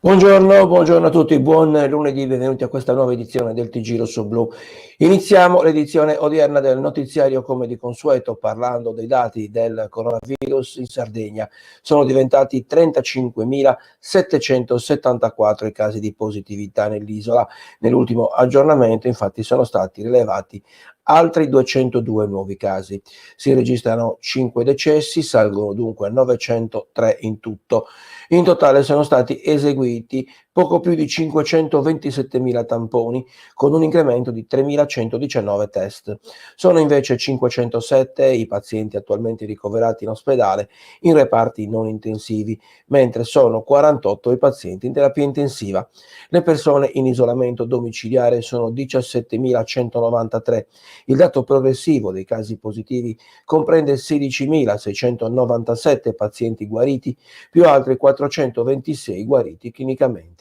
Buongiorno a tutti, buon lunedì, benvenuti a questa nuova edizione del TG Rosso Blu. Iniziamo l'edizione odierna del notiziario come di consueto parlando dei dati del coronavirus in Sardegna. Sono diventati 35.774 i casi di positività nell'isola. Nell'ultimo aggiornamento infatti sono stati rilevati altri 202 nuovi casi. Si registrano 5 decessi, salgono dunque a 903 in tutto. In totale sono stati eseguiti poco più di 527.000 tamponi, con un incremento di 3.119 test. Sono invece 507 i pazienti attualmente ricoverati in ospedale in reparti non intensivi, mentre sono 48 i pazienti in terapia intensiva. Le persone in isolamento domiciliare sono 17.193. Il dato progressivo dei casi positivi comprende 16.697 pazienti guariti, più altri 426 guariti clinicamente.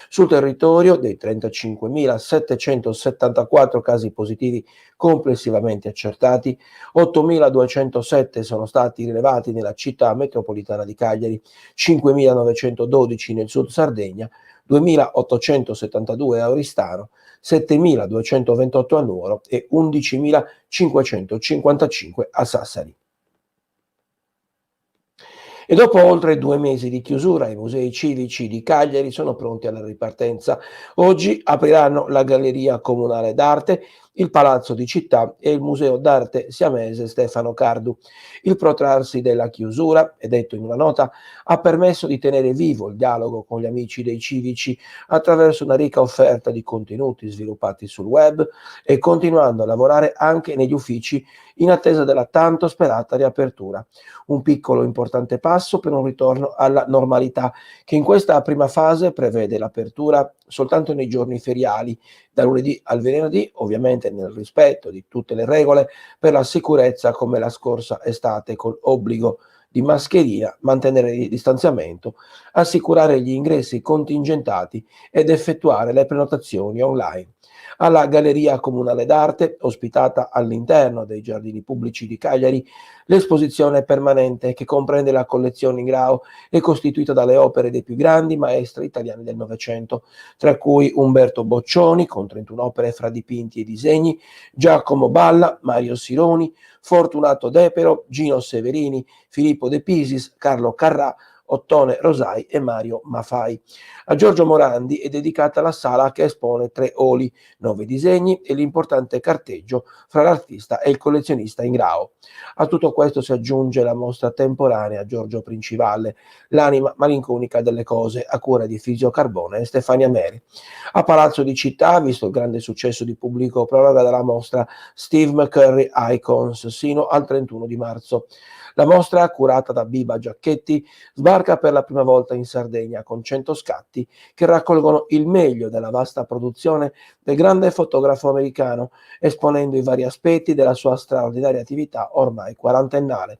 Sul territorio dei 35.774 casi positivi complessivamente accertati, 8.207 sono stati rilevati nella città metropolitana di Cagliari, 5.912 nel sud Sardegna, 2.872 a Oristano, 7.228 a Nuoro e 11.555 a Sassari. E dopo oltre 2 mesi di chiusura, i musei civici di Cagliari sono pronti alla ripartenza. Oggi apriranno la Galleria Comunale d'Arte, il Palazzo di Città e il Museo d'Arte Siamese Stefano Cardu. Il protrarsi della chiusura, è detto in una nota, ha permesso di tenere vivo il dialogo con gli amici dei civici attraverso una ricca offerta di contenuti sviluppati sul web e continuando a lavorare anche negli uffici in attesa della tanto sperata riapertura. Un piccolo importante passo per un ritorno alla normalità, che in questa prima fase prevede l'apertura soltanto nei giorni feriali, da lunedì al venerdì, ovviamente nel rispetto di tutte le regole per la sicurezza come la scorsa estate, con obbligo di mascherina, mantenere il distanziamento, assicurare gli ingressi contingentati ed effettuare le prenotazioni online. Alla Galleria Comunale d'Arte, ospitata all'interno dei Giardini Pubblici di Cagliari, l'esposizione permanente, che comprende la collezione in grao, è costituita dalle opere dei più grandi maestri italiani del Novecento, tra cui Umberto Boccioni, con 31 opere fra dipinti e disegni, Giacomo Balla, Mario Sironi, Fortunato Depero, Gino Severini, Filippo De Pisis, Carlo Carrà, Ottone Rosai e Mario Maffai. A Giorgio Morandi è dedicata la sala che espone 3 oli, 9 disegni e l'importante carteggio fra l'artista e il collezionista in grao. A tutto questo si aggiunge la mostra temporanea Giorgio Princivalle, l'anima malinconica delle cose, a cura di Fisio Carbone e Stefania Meri. A Palazzo di Città, visto il grande successo di pubblico, proroga della mostra Steve McCurry Icons sino al 31 di marzo. La mostra, curata da Biba Giacchetti, sbarca per la prima volta in Sardegna con 100 scatti che raccolgono il meglio della vasta produzione del grande fotografo americano, esponendo i vari aspetti della sua straordinaria attività ormai quarantennale.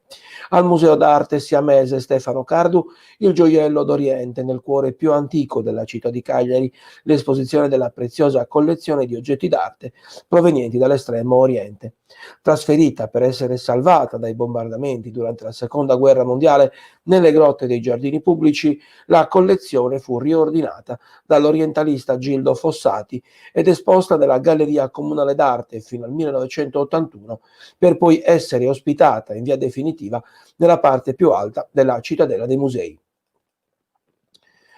Al Museo d'Arte Siamese Stefano Cardu, il gioiello d'Oriente nel cuore più antico della città di Cagliari, l'esposizione della preziosa collezione di oggetti d'arte provenienti dall'estremo Oriente. Trasferita per essere salvata dai bombardamenti durante la Seconda Guerra Mondiale nelle grotte dei Giardini Pubblici, la collezione fu riordinata dall'orientalista Gildo Fossati ed esposta nella Galleria Comunale d'Arte fino al 1981, per poi essere ospitata in via definitiva nella parte più alta della Cittadella dei Musei.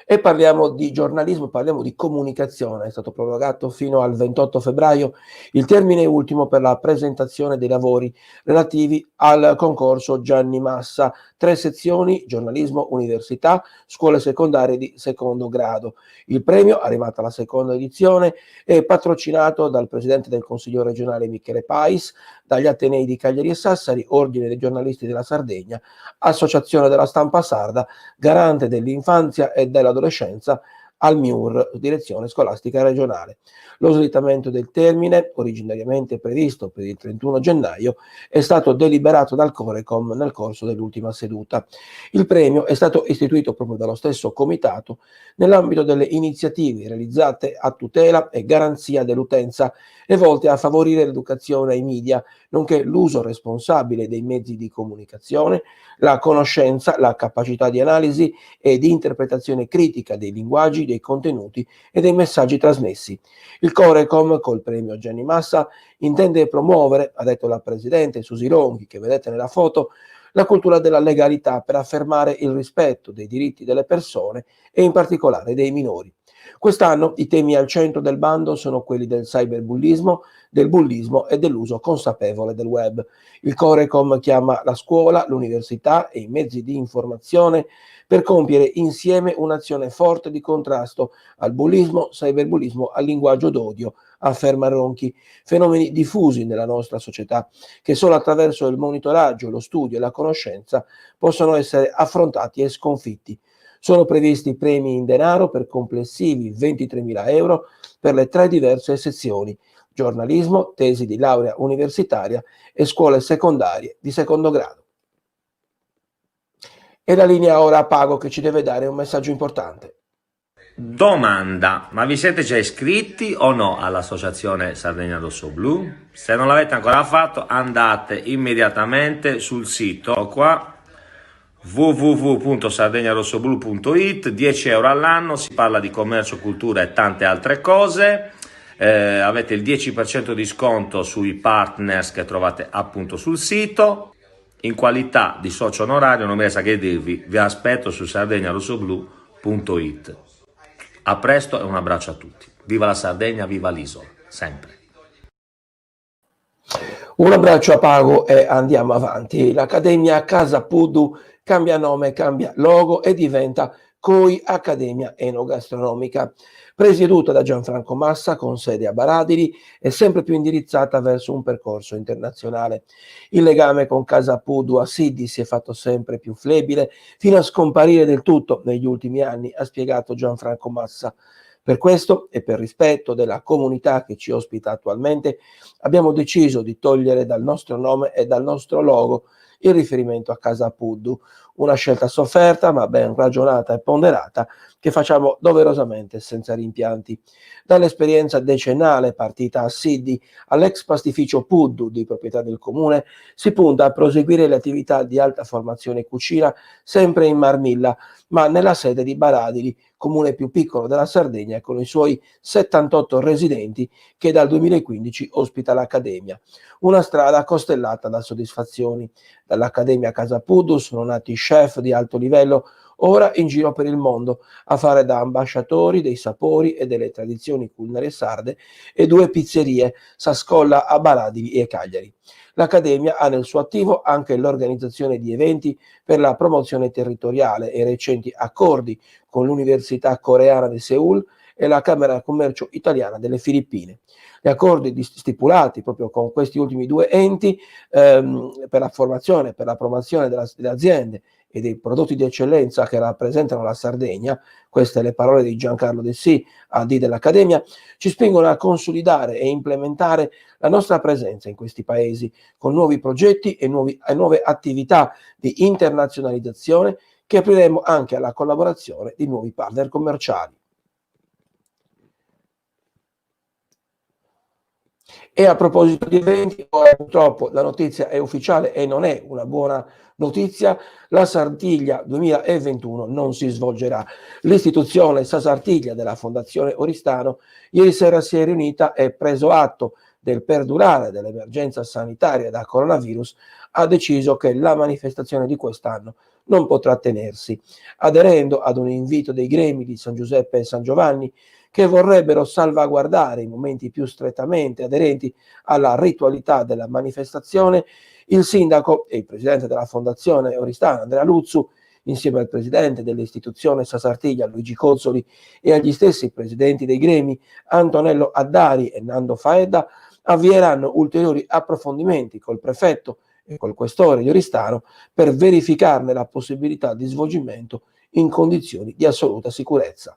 E parliamo di giornalismo, parliamo di comunicazione. È stato prorogato fino al 28 febbraio il termine ultimo per la presentazione dei lavori relativi al concorso Gianni Massa, 3 sezioni, giornalismo, università, scuole secondarie di secondo grado. Il premio, arrivata alla seconda edizione, è patrocinato dal presidente del Consiglio regionale Michele Pais, dagli Atenei di Cagliari e Sassari, Ordine dei giornalisti della Sardegna, Associazione della Stampa Sarda, Garante dell'infanzia e dell'adolescenza, al MIUR, Direzione Scolastica Regionale. Lo slittamento del termine, originariamente previsto per il 31 gennaio, è stato deliberato dal Corecom nel corso dell'ultima seduta. Il premio è stato istituito proprio dallo stesso comitato nell'ambito delle iniziative realizzate a tutela e garanzia dell'utenza e volte a favorire l'educazione ai media, nonché l'uso responsabile dei mezzi di comunicazione, la conoscenza, la capacità di analisi e di interpretazione critica dei linguaggi, dei contenuti e dei messaggi trasmessi. Il Corecom, col premio Gianni Massa, intende promuovere, ha detto la presidente Susi Ronchi, che vedete nella foto, la cultura della legalità per affermare il rispetto dei diritti delle persone e in particolare dei minori. Quest'anno i temi al centro del bando sono quelli del cyberbullismo, del bullismo e dell'uso consapevole del web. Il Corecom chiama la scuola, l'università e i mezzi di informazione per compiere insieme un'azione forte di contrasto al bullismo, cyberbullismo, al linguaggio d'odio, afferma Ronchi, fenomeni diffusi nella nostra società che solo attraverso il monitoraggio, lo studio e la conoscenza possono essere affrontati e sconfitti. Sono previsti premi in denaro per complessivi 23.000 euro per le 3 diverse sezioni: giornalismo, tesi di laurea universitaria e scuole secondarie di secondo grado. E la linea ora a Pago che ci deve dare un messaggio importante. Domanda, ma vi siete già iscritti o no all'associazione Sardegna Rosso Blu? Se non l'avete ancora fatto, andate immediatamente sul sito qua www.sardegnarossoblu.it, 10 euro all'anno, si parla di commercio, cultura e tante altre cose. Avete il 10% di sconto sui partners che trovate appunto sul sito. In qualità di socio onorario non mi resta che dirvi, vi aspetto su sardegnarossoblu.it. A presto e un abbraccio a tutti. Viva la Sardegna, viva l'isola, sempre. Un abbraccio a Pago e andiamo avanti. L'Accademia Casa Puddu cambia nome, cambia logo e diventa COI Accademia Enogastronomica. Presieduta da Gianfranco Massa con sede a Baradili e sempre più indirizzata verso un percorso internazionale. Il legame con Casa Puddu a Sidi si è fatto sempre più flebile fino a scomparire del tutto negli ultimi anni, ha spiegato Gianfranco Massa. Per questo e per rispetto della comunità che ci ospita attualmente, abbiamo deciso di togliere dal nostro nome e dal nostro logo il riferimento a Casa Puddu, una scelta sofferta ma ben ragionata e ponderata che facciamo doverosamente senza rimpianti. Dall'esperienza decennale partita a Sidi all'ex pastificio Puddu di proprietà del comune si punta a proseguire le attività di alta formazione e cucina sempre in Marmilla, ma nella sede di Baradili, comune più piccolo della Sardegna con i suoi 78 residenti che dal 2015 ospita l'Accademia. Una strada costellata da soddisfazioni. Dall'Accademia Casa Puddu sono nati chef di alto livello, ora in giro per il mondo a fare da ambasciatori dei sapori e delle tradizioni culinarie sarde e 2 pizzerie, Sascolla a Baradili e Cagliari. L'Accademia ha nel suo attivo anche l'organizzazione di eventi per la promozione territoriale e recenti accordi con l'Università Coreana di Seul e la Camera di Commercio Italiana delle Filippine. Gli accordi stipulati proprio con questi ultimi 2 enti per la formazione, per la promozione delle aziende e dei prodotti di eccellenza che rappresentano la Sardegna, queste le parole di Giancarlo De Sì, AD dell'Accademia, ci spingono a consolidare e implementare la nostra presenza in questi paesi con nuovi progetti e nuove attività di internazionalizzazione che apriremo anche alla collaborazione di nuovi partner commerciali. E a proposito di eventi, purtroppo la notizia è ufficiale e non è una buona notizia, la Sartiglia 2021 non si svolgerà. L'istituzione Sasartiglia della Fondazione Oristano ieri sera si è riunita e, preso atto del perdurare dell'emergenza sanitaria da coronavirus, ha deciso che la manifestazione di quest'anno non potrà tenersi, aderendo ad un invito dei gremi di San Giuseppe e San Giovanni che vorrebbero salvaguardare i momenti più strettamente aderenti alla ritualità della manifestazione. Il sindaco e il presidente della Fondazione Oristana, Andrea Luzzu, insieme al presidente dell'istituzione Sasartiglia, Luigi Cozzoli, e agli stessi presidenti dei gremi, Antonello Addari e Nando Faedda, avvieranno ulteriori approfondimenti col prefetto e col questore di Oristano per verificarne la possibilità di svolgimento in condizioni di assoluta sicurezza.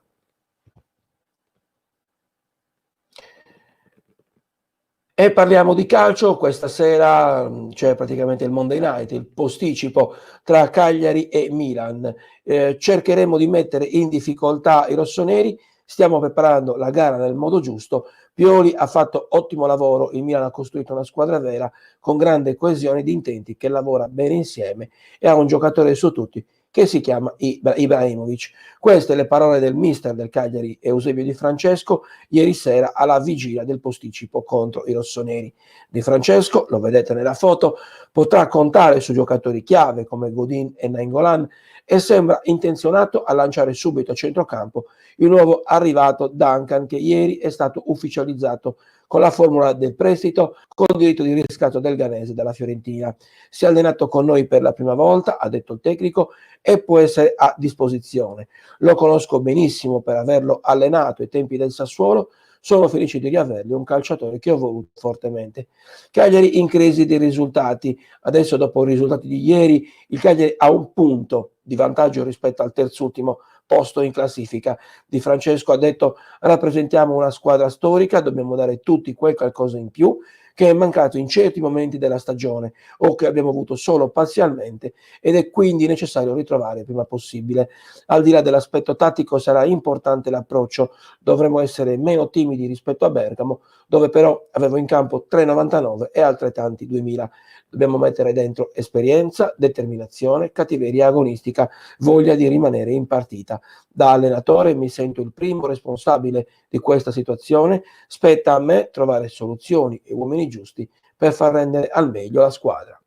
E parliamo di calcio, questa sera c'è praticamente il Monday Night, il posticipo tra Cagliari e Milan. Cercheremo di mettere in difficoltà i rossoneri, stiamo preparando la gara nel modo giusto. Pioli ha fatto ottimo lavoro, il Milan ha costruito una squadra vera con grande coesione di intenti che lavora bene insieme e ha un giocatore su tutti che si chiama Ibrahimovic. Queste le parole del mister del Cagliari, Eusebio Di Francesco, ieri sera alla vigilia del posticipo contro i rossoneri. Di Francesco, lo vedete nella foto, potrà contare su giocatori chiave come Godin e Nainggolan e sembra intenzionato a lanciare subito a centrocampo il nuovo arrivato Duncan, che ieri è stato ufficializzato con la formula del prestito con diritto di riscatto del Ghanese dalla Fiorentina. Si è allenato con noi per la prima volta, ha detto il tecnico, e può essere a disposizione. Lo conosco benissimo per averlo allenato ai tempi del Sassuolo. Sono felice di riaverlo, un calciatore che ho voluto fortemente. Cagliari in crisi di risultati. Adesso, dopo i risultati di ieri, il Cagliari ha un punto di vantaggio rispetto al terzultimo posto in classifica. Di Francesco ha detto: rappresentiamo una squadra storica, dobbiamo dare tutti quel qualcosa in più che è mancato in certi momenti della stagione o che abbiamo avuto solo parzialmente, ed è quindi necessario ritrovare il prima possibile. Al di là dell'aspetto tattico sarà importante l'approccio, dovremo essere meno timidi rispetto a Bergamo, dove però avevo in campo 3,99 e altrettanti 2000. Dobbiamo mettere dentro esperienza, determinazione, cattiveria agonistica, voglia di rimanere in partita. Da allenatore mi sento il primo responsabile di questa situazione, spetta a me trovare soluzioni e uomini giusti per far rendere al meglio la squadra.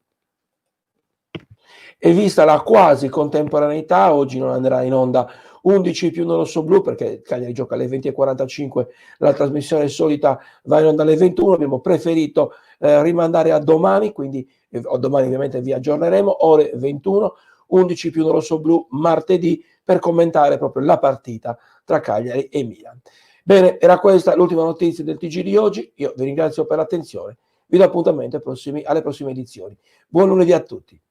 E vista la quasi contemporaneità, oggi non andrà in onda 11 più uno rosso-blu perché il Cagliari gioca alle 20:45, la trasmissione solita va in onda alle 21, abbiamo preferito rimandare a domani, quindi domani ovviamente vi aggiorneremo, ore 21, 11 più uno rosso-blu martedì, per commentare proprio la partita tra Cagliari e Milan. Bene, era questa l'ultima notizia del TG di oggi, io vi ringrazio per l'attenzione, vi do appuntamento alle prossime edizioni. Buon lunedì a tutti.